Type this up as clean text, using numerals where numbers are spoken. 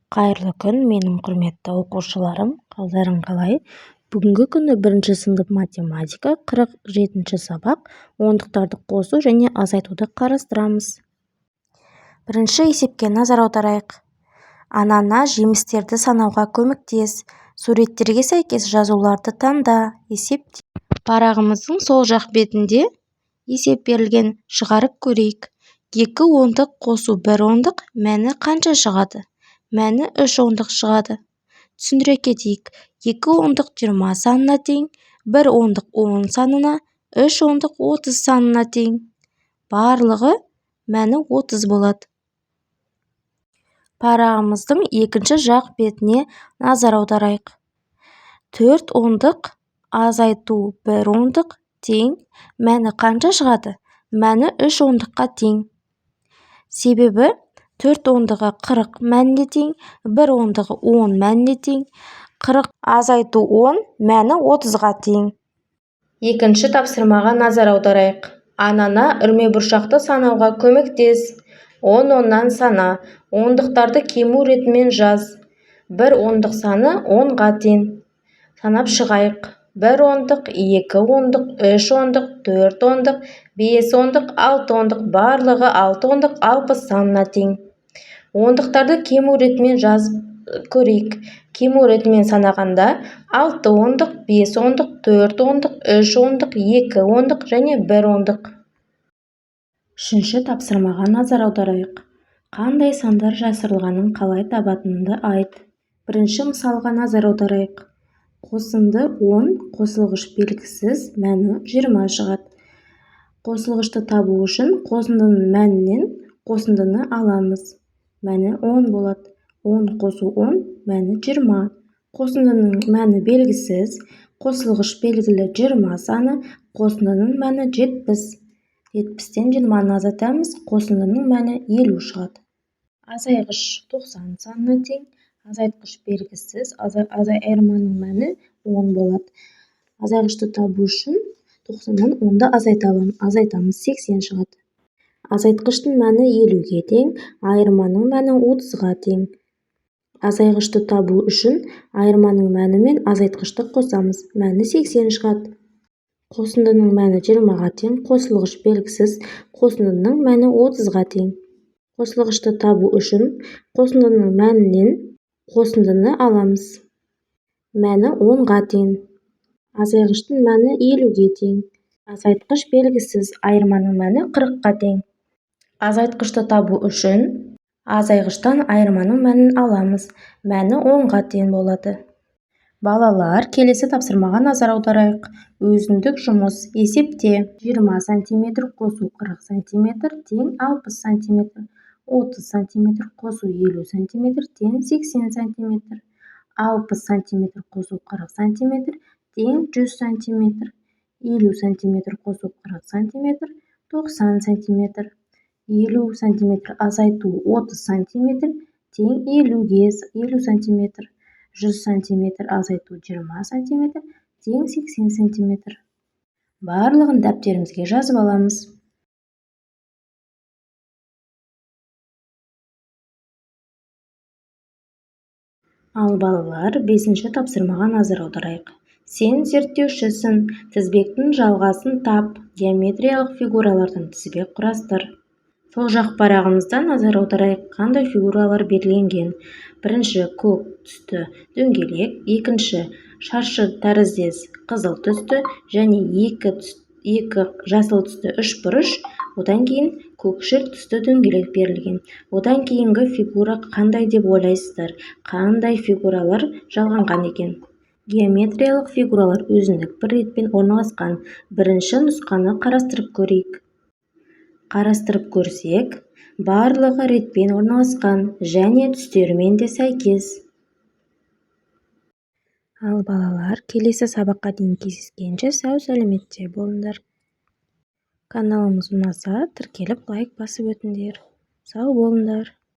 Қайырлы күн, менің құрметті оқушыларым. Қалдарың қалай? Бүгінгі күні 1 сынып математика 47 сабақ ондықтарды қосу және азайтуды қарастырамыз. Бірінші есепке назар аударайық. Анана жемістерді санауға көмектес. Суреттерге сәйкес жазуларды таңда. Есепте. Парағымыздың сол жақ бетінде есеп берілген. Шығарып көрейік. 2 ондық қосу 1 ондық мәні қанша шығады? Мәні 3 ондық шығады. Түсіндіре кетейік. 2 ондық 20 санына тең, 1 ондық 10 санына, 3 ондық 30 санына тең. Барлығы мәні 30 болады. Парағымыздың екінші жақ бетіне назар аударайық. 4 ондық азайту 1 ондық тең, мәні қанша шығады? Мәні 3 ондыққа тең. Себебі 4 ондығы 40 мәніне тең, 1 ондығы 10 мәніне тең, 40 азайту 10 мәні 30-ға тең. Екінші тапсырмаға назар аударайық. Анана үрме бұршақты санауға көмектес. 10 оннан сана, ондықтарды кему ретімен жаз. 1 ондық саны 10-ға тең. Санап шығайық. 1 ондық, 2 ондық, 3 ондық, 4 ондық, 5 ондық, 6 ондық, барлығы 6 ондық 60 санына тең. Ондықтарды кему ретімен жазып көрейік. Кему ретімен санағанда 6 ондық, 5 ондық, 4 ондық, 3 ондық, 2 ондық және 1 ондық. Үшінші тапсырмаға назар аударайық. Қандай сандар жасырылғанын қалай табатыныңды айт. Бірінші мысалға назар аударайық. Қосынды 10, қосылғыш белгісіз, мәні 20 шығады. Қосылғышты табу үшін қосындының мәнінен қосындыны аламыз. Мәні 10 болады. 10 қосу 10, мәні 20. Қосындының мәні белгісіз, қосылғыш белгілі 20 саны, қосындының мәні 70. 70-тен 20-ны азайтамыз, қосындының мәні 50 шығады. Азайғыш 90 санына тең, азайтқыш белгісіз, айырманың мәні 10 болады. Азайғышты табу үшін 90-нан 10-ды азайтамыз, 80 шығады. Азайтқыштың мәні 50-ге тең, айырманың мәні 30-ға тең. Азайғышты табу үшін айырманың мәні мен азайтқышты қосамыз, мәні 80 шығады. Қосындының мәні 20-ға тең, қосылғыш белгісіз, қосындының мәні 30-ға тең. Қосылғышты табу үшін қосындының мәнінен қосындыны аламыз. Мәні 10-ға тең. Азайғыштың мәні 50-ге тең. Азайтқыш белгісіз, айырманың мәні 40-қа тең. Азайтқышты табу үшін азайғыштан айырманың мәнін аламыз. Мәні 10-ға тең болады. Балалар, келесі тапсырмаға назар аударайық. Өзіндік жұмыс. Есепте 20 см қосу 40 см тең 60 см. 30 см қосу 50 см тең 80 см. 60 см қосу 40 см тең 100 см. 50 см қосу 40 см 90 см. 50 см азайту 30 см тең 50 см. 100 см азайту 20 см тең 80 см. Барлығын дәптерімізге жазып аламыз. Ал балалар, 5-ші тапсырмаға назар аударайық. Сен зерттеушісің, тізбектің жалғасын тап, геометриялық фигуралардан тізбек құрастыр. Сол жақ парағымызда назар аударайық, қандай фигуралар берілген. Бірінші көк түсті дөңгелек, екінші шаршы тәріздес қызыл түсті және екі жасыл түсті үшбұрыш, одан кейін көкшіл түсті дөңгелек берілген. Одан кейінгі фигура қандай деп ойлайсыздар? Қандай фигуралар жалғанған екен? Геометриялық фигуралар өзіндік бір ретпен орналасқан. Бірінші нұсқаны қарастырып көрейік. Қарастырып көрсек, барлығы ретпен орналасқан және түстерімен де сәйкес. Ал балалар, келесі сабаққа дейін кездескенше сау сәлеметте болыңдар. Каналымыз ұнаса, тіркеліп лайк басып өтіңдер. Сау болыңдар.